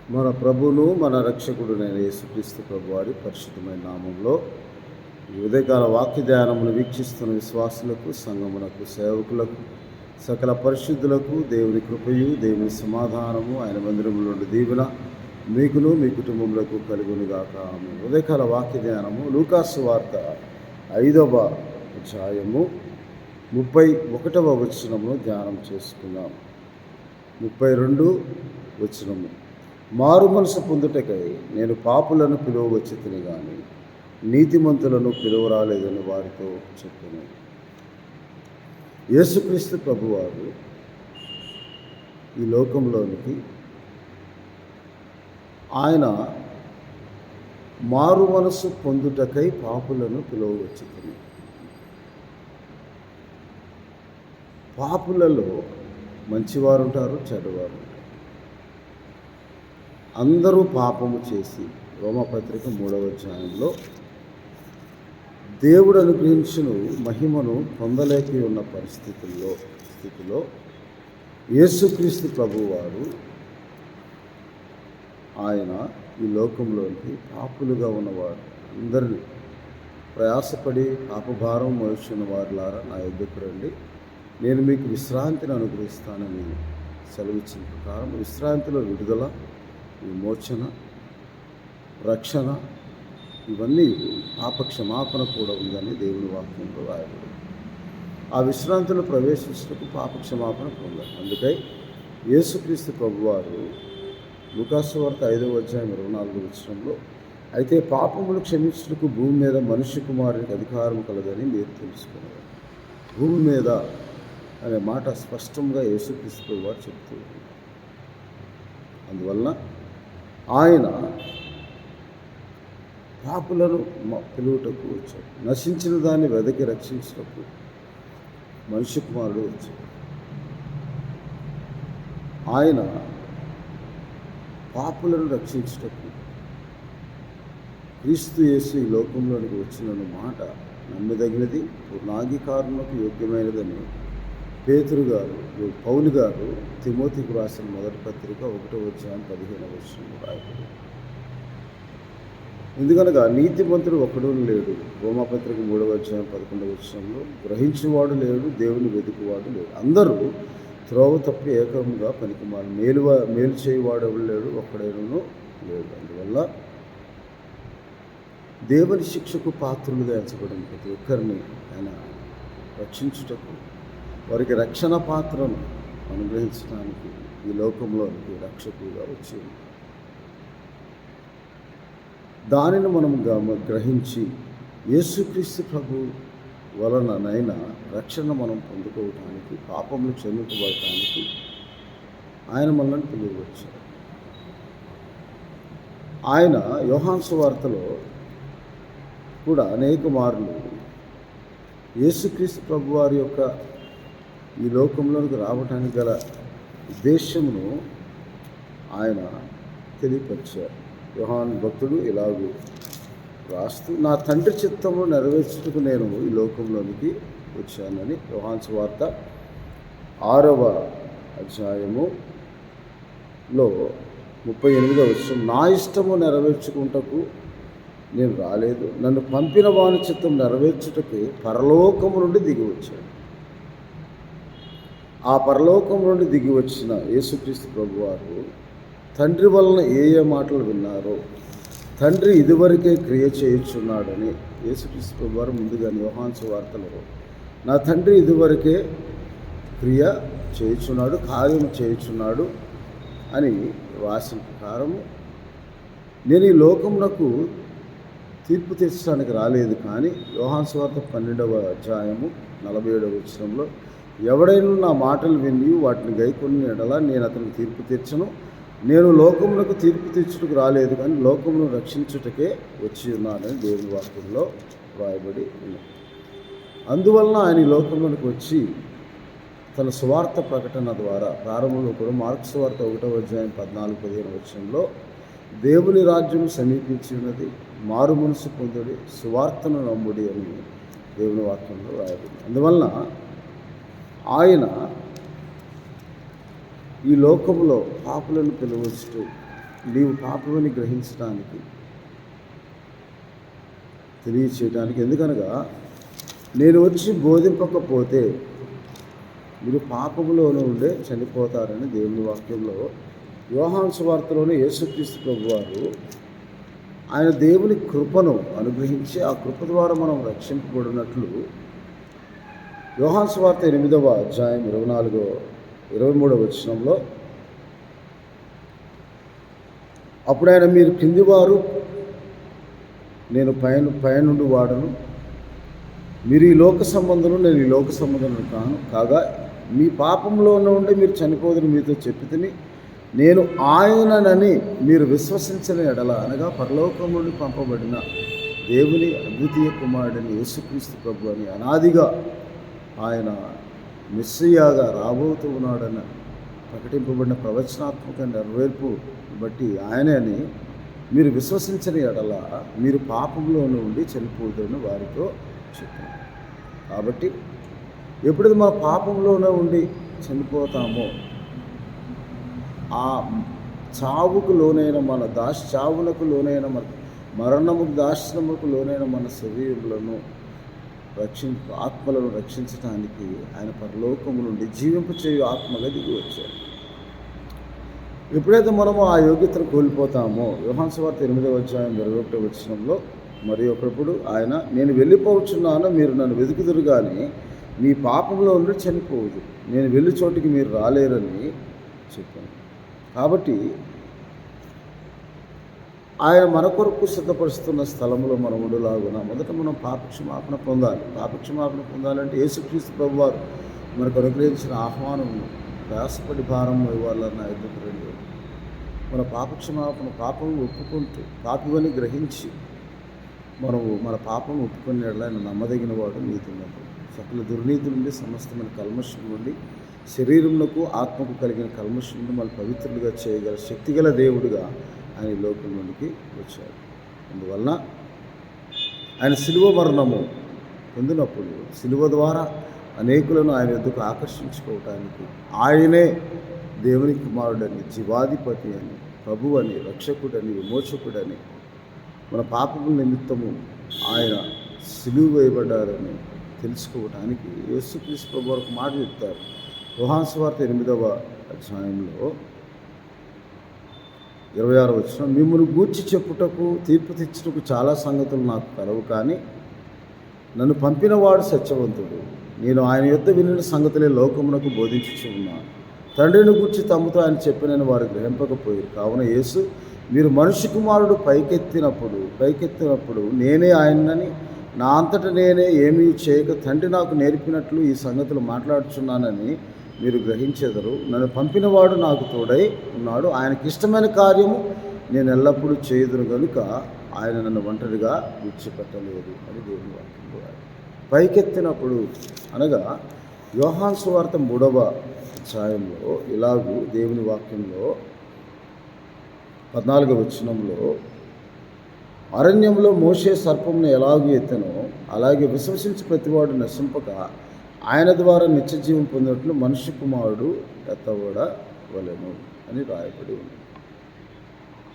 మన ప్రభువును మన రక్షకుడునైన యేసుక్రీస్తు ప్రభువారి పరిశుద్ధమైన నామంలో ఈ ఉదయకాల వాక్య ధ్యానమును వీక్షిస్తున్న విశ్వాసులకు, సంఘమునకు, సేవకులకు, సకల పరిశుద్ధులకు దేవుని కృపయు, దేవుని సమాధానము, ఆయన మందిరములో నుండి దీవెన మీకును మీ కుటుంబములకు కలుగునుగాక. ఆమేన్. ఉదయకాల వాక్య ధ్యానము లూకాసు వార్త 5వ అధ్యాయము 31వ వచనమును ధ్యానం చేసుకుందాం. 32 వచనము. మారు మనసు పొందుటకై నేను పాపులను పిలువవచ్చితిని గాని నీతిమంతులను పిలువరాలేదని వారితో చెప్పాను. యేసుక్రీస్తు ప్రభువారు ఈ లోకంలోనికి ఆయన మారు మనసు పొందుటకై పాపులను పిలువవచ్చితిని. పాపులలో మంచివారు ఉంటారు, చెడ్డవారు ఉంటారు. అందరూ పాపము చేసి రోమపత్రిక 3వ అధ్యాయంలో దేవుడు అనుగ్రహించిన మహిమను పొందలేక ఉన్న స్థితిలో యేసుక్రీస్తు ప్రభువారు ఆయన ఈ లోకంలోకి పాపులుగా ఉన్నవారు అందరినీ ప్రయాసపడి పాపభారం మోస్తున్న వారులారా నా యొద్దకు రండి, నేను మీకు విశ్రాంతిని అనుగ్రహిస్తానని సెలవిచ్చిన ప్రకారం విశ్రాంతిలో విడుదల, విమోచన, రక్షణ ఇవన్నీ పాప క్షమాపణ కూడా ఉందని దేవుని వాక్యంలో రాయబడింది. ఆ విశ్రాంతిలో ప్రవేశించడానికి పాప క్షమాపణ పొందాలి. అందుకై యేసుక్రీస్తు ప్రభువారు లూకాసు వార్త 5వ అధ్యాయం 24వ వచనంలో అయితే పాపములు క్షమించుటకు భూమి మీద మనుష్య కుమారునికి అధికారం కలదని మీరు తెలుసుకున్నారు. భూమి మీద అనే మాట స్పష్టంగా యేసుక్రీస్తు ప్రభువారు చెప్తూ ఉన్నారు. అందువలన ఆయన పాపులను పిలువుటకు వచ్చాడు. నశించిన దాన్ని వెదకి రక్షించినప్పుడు మనుష్య కుమారుడు వచ్చాడు. ఆయన పాపులను రక్షించుటకు క్రీస్తు యేసు ఈ లోకంలోనికి వచ్చిన మాట నమ్మదగినది, పూర్ణాంగీకారమునకు యోగ్యమైనదని పేతురు గారు, పౌలు గారు తిమోతికి రాసిన మొదటి పత్రిక 1వ అధ్యాయం 15వ వచనంలో రాయబడింది. ఎందుకనగా నీతిమంతుడు ఒకడు లేడు. రోమపత్రిక 3వ అధ్యాయం 11వ వచనంలో గ్రహించేవాడు లేడు, దేవుని వెతుకువాడు లేడు. అందరూ త్రోవ తప్పి ఏకంగా పనికిమాలి, మేలు చేయవాడు ఎవడు లేడు, ఒక్కడైనను లేడు. అందువల్ల దేవుని శిక్షకు పాత్రులుగా ఎంచబడిన ప్రతి ఒక్కరిని ఆయన రక్షించుటకు, వారికి రక్షణ పాత్రను అనుగ్రహించడానికి ఈ లోకంలోనికి రక్షకులుగా వచ్చింది. దానిని మనం గ్రహించి యేసుక్రీస్తు ప్రభు వలననైనా రక్షణ మనం పొందుకోవటానికి, పాపములు క్షమింపబడటానికి ఆయన మనల్ని పిలువచ్చారు. ఆయన యోహాను సువార్తలో కూడా అనేక మార్లు యేసుక్రీస్తు ప్రభు వారి యొక్క ఈ లోకంలోకి రావటానికి గల ఉద్దేశమును ఆయన తెలియపరిచారు. యోహాను భక్తుడు ఇలాగూ రాస్తూ, నా తండ్రి చిత్తము నెరవేర్చుటకు నేను ఈ లోకంలోనికి వచ్చానని యోహాను సువార్త 6వ అధ్యాయములో 38వ వచనం, నా ఇష్టము నెరవేర్చుకుంటకు నేను రాలేదు, నన్ను పంపిన వాని చిత్తం నెరవేర్చుటకు పరలోకము నుండి దిగి వచ్చాను. ఆ పరలోకం నుండి దిగి వచ్చిన యేసుక్రీస్తు ప్రభువారు తండ్రి వలన ఏ మాటలు విన్నారో, తండ్రి ఇదివరకే క్రియ చేయుచున్నాడని యేసుక్రీస్తు ప్రభువారు ముందుగా యోహాను సువార్తలో నా తండ్రి ఇదివరకే క్రియ చేయుచున్నాడు, కార్యము చేయుచున్నాడు అని రాసిన ప్రకారము నేను ఈ లోకమునకు తీర్పు తీర్చడానికి రాలేదు, కానీ యోహాను సువార్త 12వ అధ్యాయము 47వ వచనంలో ఎవడైనా నా మాటలు విని వాటిని గైకొని ఎడల నేను అతనికి తీర్పు తీర్చను, నేను లోకమునకు తీర్పు తీర్చుటకు రాలేదు కానీ లోకమును రక్షించుటకే వచ్చి ఉన్నానని దేవుని వాక్యంలో రాయబడి ఉంది. అందువలన ఆయన ఈ లోకంలోనికి వచ్చి తన సువార్త ప్రకటన ద్వారా ప్రారంభంలో కూడా మార్కు సువార్త 1వ అధ్యాయం 14-15 వచనంలో దేవుని రాజ్యం సమీపించి ఉన్నది, మారు మనసు పొందుడి, సువార్తను నమ్ముడి అని దేవుని వాక్యంలో రాయబడింది. అందువలన ఆయన ఈ లోకంలో పాపులను పిలువస్తూ నీవు పాపమని గ్రహించడానికి, తెలియచేయడానికి. ఎందుకనగా నేను వచ్చి బోధింపకపోతే మీరు పాపములోనే ఉండే చనిపోతారని దేవుని వాక్యంలో యోహాను సువార్తలోనే యేసుక్రీస్తు ప్రభువారు ఆయన దేవుని కృపను అనుగ్రహించి ఆ కృప ద్వారా మనం రక్షింపబడినట్లు యోహాను సువార్త 8వ అధ్యాయం 23వ వచనంలో, అప్పుడు ఆయన మీరు కిందివారు, నేను పైనుండి వాడను, మీరు ఈ లోక సంబంధులు, నేను ఈ లోక సంబంధులను కాను, కాగా మీ పాపంలోనే ఉండి మీరు చనిపోదని మీతో చెప్పితిని, నేను ఆయననని మీరు విశ్వసించని ఎడల, అనగా పరలోకం నుండి పంపబడిన దేవుని అద్వితీయ కుమారుడని యేసుక్రీస్తు ప్రభు అని అనాదిగా ఆయన మెస్సియాగా రాబోతూ ఉన్నాడని ప్రకటింపబడిన ప్రవచనాత్మక నెరవేర్పు బట్టి ఆయనే అని మీరు విశ్వసించని ఎడల మీరు పాపంలో నుండి చనిపోతుందని వారితో చెప్పాను. కాబట్టి ఎప్పుడైతే మన పాపంలోనే ఉండి చనిపోతామో, ఆ చావుకు లోనైన మన చావులకు లోనైన మన మరణముకు దాశ్రముకు లోనైన మన శరీరములను ఆత్మలను రక్షించడానికి ఆయన పరలోకము నుండి జీవింపచేయు ఆత్మగా దిగి వచ్చాడు. ఎప్పుడైతే మనము ఆ యోగ్యతను కోల్పోతామో, యోహాను సువార్త 8వ అధ్యాయం 21వ వచనంలో, మరి ఒకప్పుడు ఆయన నేను వెళ్ళిపోవచ్చున్నాను, మీరు నన్ను వెతుకుదురు కానీ మీ పాపంలో ఉండి చనిపోవద్దు, నేను వెళ్ళి చోటికి మీరు రాలేరని చెప్పాను. కాబట్టి ఆయన మన కొరకు సిద్ధపరుస్తున్న స్థలంలో మనం ఉండలాగున మొదట మనం పాపక్షమాపణ పొందాలి. పాపక్షమాపణ పొందాలంటే యేసుక్రీస్తు ప్రభువారు మనకు అనుగ్రహించిన ఆహ్వానం, ప్రయాసపడి భారం ఇవ్వాలన్న ఎదురు రెండు మన పాపక్షమాపణ, పాపం ఒప్పుకుంటూ పాపివని గ్రహించి మనము మన పాపం ఒప్పుకునే ఆయన నమ్మదగిన వాడు, నీతిమంతుడు, సకల దుర్నీతి నుండి సమస్తమైన కల్మషం నుండి శరీరమునకు ఆత్మకు కలిగిన కల్మషం నుండి మన పవిత్రులుగా చేయగల శక్తిగల దేవుడిగా ఆయన లోకం నుండికి వచ్చాడు. అందువలన ఆయన శిలువ మరణము పొందినప్పుడు శిలువ ద్వారా అనేకులను ఆయన ఎద్దుకు ఆకర్షించుకోవటానికి ఆయనే దేవుని కుమారుడని, జీవాధిపతి అని, ప్రభు అని, రక్షకుడని, విమోచకుడని, మన పాపముల నిమిత్తము ఆయన సిలువ వేయబడ్డారని తెలుసుకోవడానికి యేసుక్రీస్తు ప్రభు ఒక మాట చెప్తారు. యోహాను సువార్త 8వ అధ్యాయంలో 26వ వచనం, మిమ్మల్ని గూర్చి చెప్పుటకు తీర్పు తెచ్చుటకు చాలా సంగతులు నాకు కలవు, కానీ నన్ను పంపినవాడు సత్యవంతుడు, నేను ఆయన యొద్ద వినిన సంగతులే లోకమునకు బోధించుచు ఉన్నాను. తండ్రిని గూర్చి తమతో ఆయన చెప్పినని వారు గ్రహింపకపోయారు. కావున యేసు మీరు మనిషి కుమారుడు పైకెత్తినప్పుడు నేనే ఆయనని, నా అంతట నేనే ఏమీ చేయక తండ్రి నాకు నేర్పినట్లు ఈ సంగతులు మాట్లాడుచున్నానని మీరు గ్రహించెదరు. నన్ను పంపినవాడు నాకు తోడై ఉన్నాడు, ఆయనకి ఇష్టమైన కార్యము నేను ఎల్లప్పుడూ చేయుదును కనుక ఆయన నన్ను ఒంటరిగా విడిచిపెట్టలేదు అని దేవుని వాక్యంలో. పైకెత్తినప్పుడు అనగా యోహాను సువార్త 3వ అధ్యాయంలో ఇలాగూ దేవుని వాక్యంలో 14వ వచనంలో, అరణ్యంలో మోషే సర్పంను ఎలాగూ ఎత్తెనో అలాగే విశ్వసించి ప్రతివాడు నశింపక ఆయన ద్వారా నిత్యజీవం పొందినట్లు మనిషి కుమారుడు ఎత్తబడవలెను అని రాయబడి ఉంది.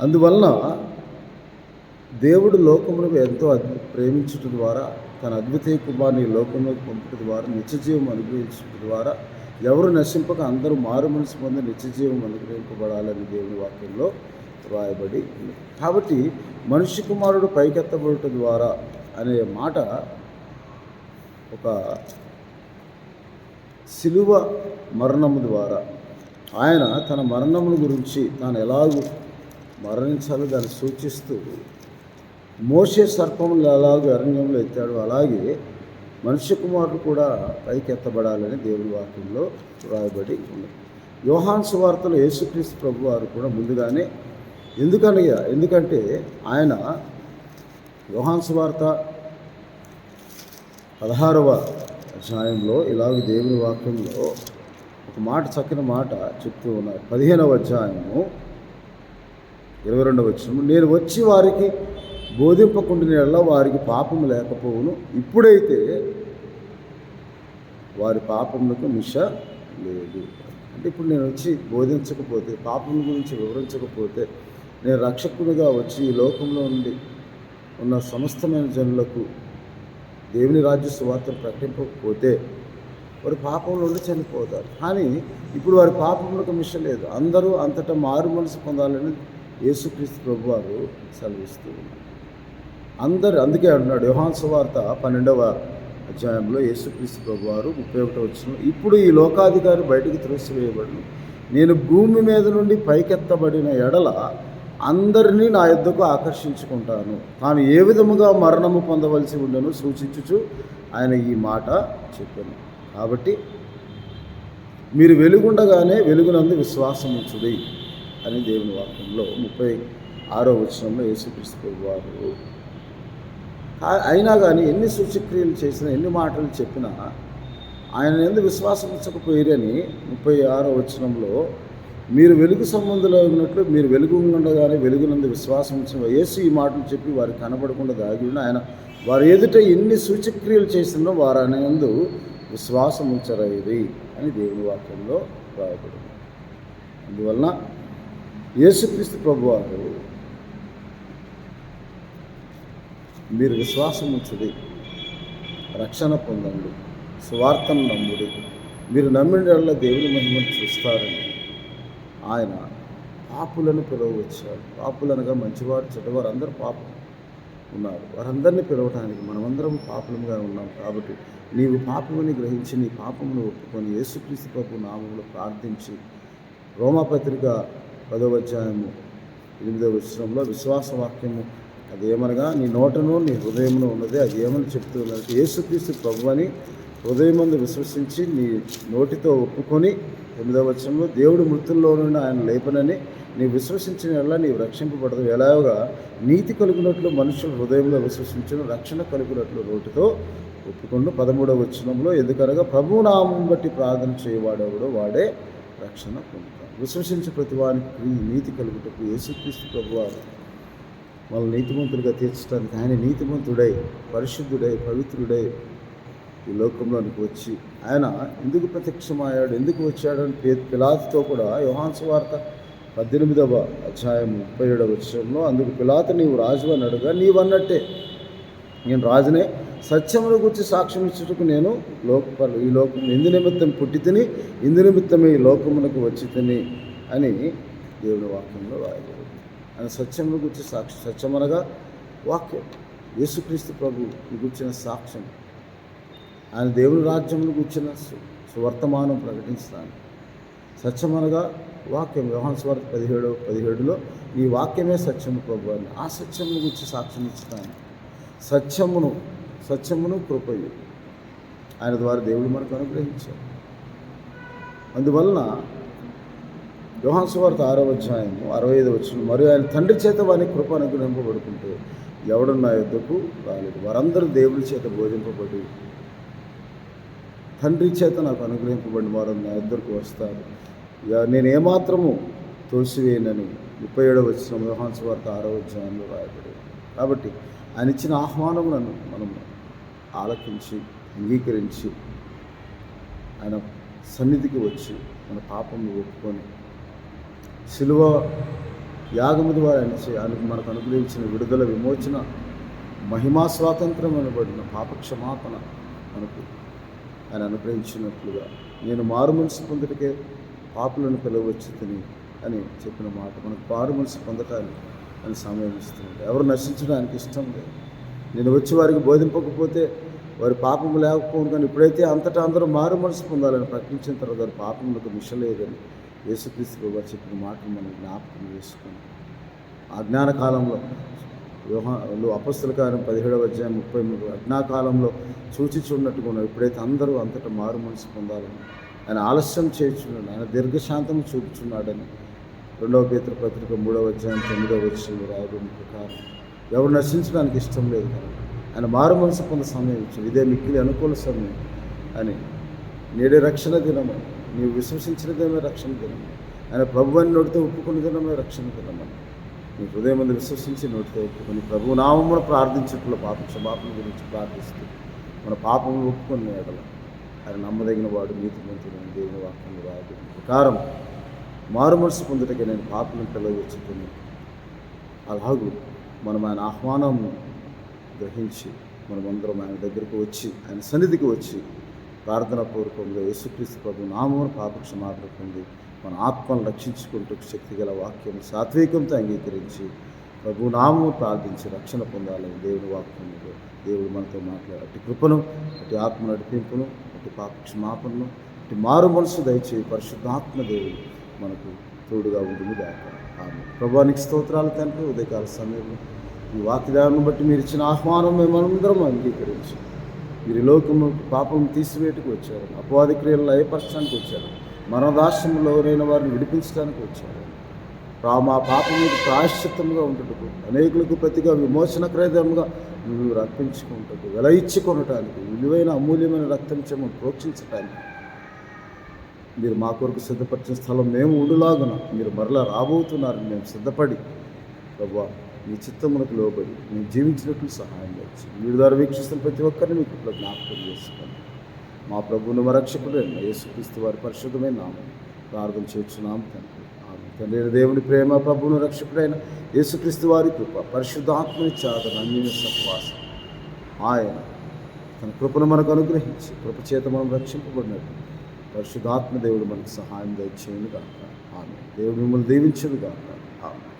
అందువలన దేవుడు లోకమును ఎంతో ప్రేమించుట ద్వారా తన అద్వితీయ కుమారుని లోకంలోకి పంపుట ద్వారా నిత్యజీవం అనుగ్రహించడం ద్వారా ఎవరు నశింపక అందరూ మారు మనసు పొంది నిత్యజీవం అనుగ్రహింపబడాలని దేవుని వాక్యంలో రాయబడి ఉంది. కాబట్టి మనిషి కుమారుడు పైకెత్తబడుట ద్వారా అనే మాట ఒక శిలువ మరణము ద్వారా ఆయన తన మరణముల గురించి తాను ఎలాగూ మరణించాలో దాన్ని సూచిస్తూ, మోషే సర్పములు ఎలాగో అరణ్యంలో ఎత్తాడు అలాగే మనుష్య కుమారుడు కూడా పైకెత్తబడాలని దేవుని వాక్యంలో రాయబడి ఉంది. యోహాను సువార్తలో యేసుక్రీస్తు ప్రభు వారు కూడా ముందుగానే ఎందుకంటే ఆయన యోహాను సువార్త 16వ అధ్యాయంలో ఇలాగ దేవుని వాక్యంలో ఒక మాట, చక్కని మాట చెప్తూ ఉన్నారు. 15వ అధ్యాయము 22వ వచనం, నేను వచ్చి వారికి బోధింపకుండిన వారికి పాపము లేకపోవును, ఇప్పుడైతే వారి పాపములకు మిష లేదు. అంటే ఇప్పుడు నేను వచ్చి బోధించకపోతే, పాపం గురించి వివరించకపోతే నేను రక్షకుడిగా వచ్చి ఈ లోకంలో నుండి ఉన్న సమస్తమైన జనులకు దేవుని రాజ్య సువార్తను ప్రకటింపకపోతే వారి పాపంలో ఉండి చనిపోతారు. కానీ ఇప్పుడు వారి పాపములకు మిష లేదు. అందరూ అంతటా మారు మనసు పొందాలని యేసుక్రీస్తు ప్రభువారు సెలవిస్తూ ఉన్నారు. అందుకే అన్నాడు యోహాను సువార్త 12వ అధ్యాయంలో యేసుక్రీస్తు ప్రభువారు 31వ వచనం, ఇప్పుడు ఈ లోకాధికారి బయటికి త్రోసివేయబడును, నేను భూమి మీద నుండి పైకెత్తబడిన ఎడల అందరినీ నా యొద్దకు ఆకర్షించుకుంటాను. తాను ఏ విధముగా మరణము పొందవలసి ఉండను సూచించుచు ఆయన ఈ మాట చెప్పాను. కాబట్టి మీరు వెలుగుండగానే వెలుగునందు విశ్వాసం ఉంచుడి అని దేవుని వాక్యంలో 36వ వచనంలో యేసుక్రీస్తు ప్రభువారు. అయినా కానీ ఎన్ని సూచక్రియలు చేసినా, ఎన్ని మాటలు చెప్పినా ఆయన ఎందుకు విశ్వాసం ఉంచకపోయారని 36వ వచనంలో, మీరు వెలుగు సంబంధులు ఉన్నట్లు మీరు వెలుగు ఉండగానే వెలుగునందు విశ్వాసం ఉంచిన యేసు ఈ మాటలు చెప్పి వారికి కనబడకుండా దాగి ఉన్న ఆయన వారి ఎదుట ఎన్ని సూచక్రియలు చేసినా వారు ఆయన యందు విశ్వాసం ఉంచరైది అని దేవుని వాక్యంలో రాయబడింది. అందువలన యేసుక్రీస్తు ప్రభువారు మీరు విశ్వాసం ఉంచుడి, రక్షణ పొందండి, సువార్తను నమ్ముడి, మీరు నమ్మిన దేవుని మహిమను చూస్తారని ఆయన పాపులను పిలవచ్చాడు. పాపులనగా మంచివారు చెడ్డవారు అందరూ పాపం ఉన్నారు. వారందరినీ పిలవటానికి మనమందరం పాపులుగా ఉన్నాం. కాబట్టి నీవు పాపమని గ్రహించి నీ పాపమును ఒప్పుకొని యేసుక్రీస్తు ప్రభు నామములో ప్రార్థించి రోమాపత్రిక 10వ అధ్యాయము 8వ వచనంలో విశ్వాస వాక్యము అది ఏమనగా నీ నోటను నీ హృదయమును ఉన్నది అది ఏమని చెప్తూ ఉన్నది, యేసుక్రీస్తు ప్రభు అని హృదయమందు విశ్వసించి నీ నోటితో ఒప్పుకొని 9వ వచనంలో దేవుడు మృతుల్లో నుండి ఆయన లేపనని నీవు విశ్వసించిన వల్ల నీవు రక్షింపబడదు. ఎలాగా నీతి కలిగినట్లు మనుషులు హృదయంలో విశ్వసించను, రక్షణ కలిగినట్లు నోటితో ఒప్పుకొండు. 13వ వచనంలో ఎందుకనగా ప్రభువు నామం బట్టి ప్రార్థన చేయవాడెవడో వాడే రక్షణ పొందుతాడు. విశ్వసించే ప్రతి వారికి నీతి కలుగుటకు యేసుక్రీస్తు ప్రభువారు వాళ్ళ నీతిమంతులుగా తీర్చడానికి ఆయన నీతిమంతుడై పరిశుద్ధుడై పవిత్రుడై ఈ లోకంలోనికి వచ్చి ఆయన ఎందుకు ప్రత్యక్షమయ్యాడు, ఎందుకు వచ్చాడని పిలాతుతో కూడా యోహాను సువార్త 18వ అధ్యాయం 37వ వచనంలో, అందుకు పిలాతు నీవు రాజు అని అడుగా నీవన్నట్టే నేను రాజునే, సత్యమును గురించి సాక్ష్యం ఇచ్చుటకు నేను ఈ లోకం ఇందు నిమిత్తం పుట్టి తిని ఇందు నిమిత్తమే ఈ లోకమునకు వచ్చి తిని అని దేవుని వాక్యంలో రాయబడింది. ఆయన సత్యమును గురించి సాక్ష్యం, సత్యమనగా వాక్యం, యేసుక్రీస్తు ప్రభు గుర్చిన సాక్ష్యం, ఆయన దేవుని రాజ్యమును గుర్చిన సువర్తమానం ప్రకటిస్తాను. సత్యమనగా వాక్యం, యోహాను సువార్త 17:17లో ఈ వాక్యమే సత్యము ప్రభు అని ఆ సత్యమును గురించి సాక్ష్యం ఇస్తాను. సత్యమును కృపయు ఆయన ద్వారా దేవుడు మనకు అనుగ్రహించాడు. అందువలన యోహాను సువార్త 6వ అధ్యాయం 65వ వచనం, మరియు ఆయన తండ్రి చేత వారి కృప అనుగ్రహింపబడుకుంటే ఎవడు నా యొద్దకు రాలేదు, వారందరూ దేవుడి చేత బోధింపబడి తండ్రి చేత నాకు అనుగ్రహింపబడిన వారు నా యొద్దకు వస్తారు, నేను ఏమాత్రము తోసివేయనని 37వ వచనం యోహాను సువార్త 6వ అధ్యాయంలో రాయబడి. కాబట్టి ఆయన ఇచ్చిన ఆహ్వానములను మనం ఆలకించి అంగీకరించి ఆయన సన్నిధికి వచ్చి మన పాపము ఒప్పుకొని శిలువ యాగము ద్వారా ఆయనకు మనకు అనుగ్రహించిన విడుదల, విమోచన, మహిమా స్వాతంత్రం అనబడిన పాప క్షమాపణ మనకు ఆయన అనుగ్రహించినట్లుగా నేను మారు మనసు పొందుటకే పాపులను పిలవచ్చు తిని అని చెప్పిన మాట మనకు మారు మనసు పొందటానికి అని సమయం ఇస్తుంది. ఎవరు నశించడానికి ఇష్టం లేదు. నేను వచ్చి వారికి బోధింపకపోతే వారి పాపము లేకపోను, కానీ ఇప్పుడైతే అంతటా అందరూ మారు మనసు పొందాలని ప్రకటించిన తర్వాత వారి పాపములకు మిషలేదని యేసుక్రీస్తు ప్రభువు చెప్పిన మాటను మనం జ్ఞాపకం చేసుకుని అజ్ఞానకాలంలో అపొస్తల కార్యం 17వ అధ్యాయం 33 అజ్ఞాకాలంలో చూచిచున్నట్టుగా ఉన్నారు. ఇప్పుడైతే అందరూ అంతటా మారు మనసు పొందాలని ఆయన ఆలస్యం చేయుచున్నాడు, ఆయన దీర్ఘశాంతం చూపుచున్నాడని 2వ పేతురు పత్రిక 3వ అధ్యాయం 9వ వచనంలో రాయబడిన ప్రకారం ఎవరు నశించడానికి ఇష్టం లేదు కదా ఆయన మారు మనసు పొంద సమయం ఇచ్చాడు. ఇదే మిక్కిలి అనుకూల సమయం అని, నేడే రక్షణ దినమని, నీవు విశ్వసించినదేమే రక్షణ దినమని, ఆయన ప్రభు అని నోటితో ఒప్పుకున్న దినమే రక్షణ దినమని, నీ హృదయం మంది విశ్వసించి నోటితో ఒప్పుకొని ప్రభు నామమును ప్రార్థించట్లు పాప క్షమాపణ గురించి ప్రార్థిస్తూ మన పాపమును ఒప్పుకొని ఎడల ఆయన నమ్మదగిన వాడు నీతిమంతుడని దేవుని వాక్యంలో రాయబడిన ప్రకారం మారు మనసు పొందుటకే నేను పాపలను పిలవచ్చుకుని అలాగూ మనం ఆయన ఆహ్వానం గ్రహించి మనమందరం ఆయన దగ్గరకు వచ్చి ఆయన సన్నిధికి వచ్చి ప్రార్థనాపూర్వకంగా యేసుక్రీస్తు ప్రభు నామమున పాప క్షమాపణ పొంది మన ఆత్మను రక్షించుకుంటూ శక్తిగల వాక్యం సాత్వికంతో అంగీకరించి ప్రభు నామము ప్రార్థించి రక్షణ పొందాలని దేవుని వాక్యంలో దేవుడు మనతో మాట్లాడే కృపను అటు ఆత్మ నడిపింపును అటు పాప క్షమాపణను అటు మారు మనసు దయచేయి పరిశుద్ధాత్మ దేవుడు మనకు తోడుగా ఉంటుంది దాకా ఆమె. ప్రభువానికి స్తోత్రాలు తండ్రి. ఉదయకాల సమయంలో ఈ వాక్యదాన్ని బట్టి మీరు ఇచ్చిన ఆహ్వానం మేమందరం అంగీకరించి మీరు లోకము పాపం తీసివేయటకు వచ్చారు, అపవాది క్రియలను లయపరచడానికి వచ్చారు, మరణదాశ్రమంలో ఎవరైన వారిని విడిపించడానికి వచ్చారు. మా పాపం మీద ప్రాయశ్చిత్తముగా ఉంటుటకు, అనేకులకు ప్రతిగా విమోచన క్రయముగా మీరు రప్పించుకుంటకు, వెల ఇచ్చుకొనటానికి, విలువైన అమూల్యమైన రక్తం చెమ్మను ప్రోక్షించటానికి మీరు మా కొరకు సిద్ధపరిచిన స్థలం మేము ఉండులాగున మీరు మరలా రాబోతున్నారని మేము సిద్ధపడి ప్రభువా మీ చిత్తమునకు లోబడి మేము జీవించినట్లు సహాయం వచ్చి వీడి ద్వారా వీక్షిస్తున్న ప్రతి ఒక్కరిని మీకు ఇప్పుడు జ్ఞాపకం చేసుకోండి. మా ప్రభువును రక్షకుడైన యేసుక్రీస్తు వారి పరిశుద్ధమైన నామం ప్రార్థన చేస్తున్నాం తండ్రి. తండ్రి దేవుని ప్రేమ, ప్రభువును రక్షకుడైన యేసుక్రీస్తు వారి కృప, పరిశుద్ధాత్మని చాదన అన్య సహవాసం ఆయన తన కృపను మనకు అనుగ్రహించి కృప చేత మనం రక్షింపబడినట్టు పరిశుద్ధాత్మ దేవుడు మనకు సహాయం దయచేయును గాక. ఆమె. దేవుడు మిమ్మల్ని దీవించును గాక. ఆమె.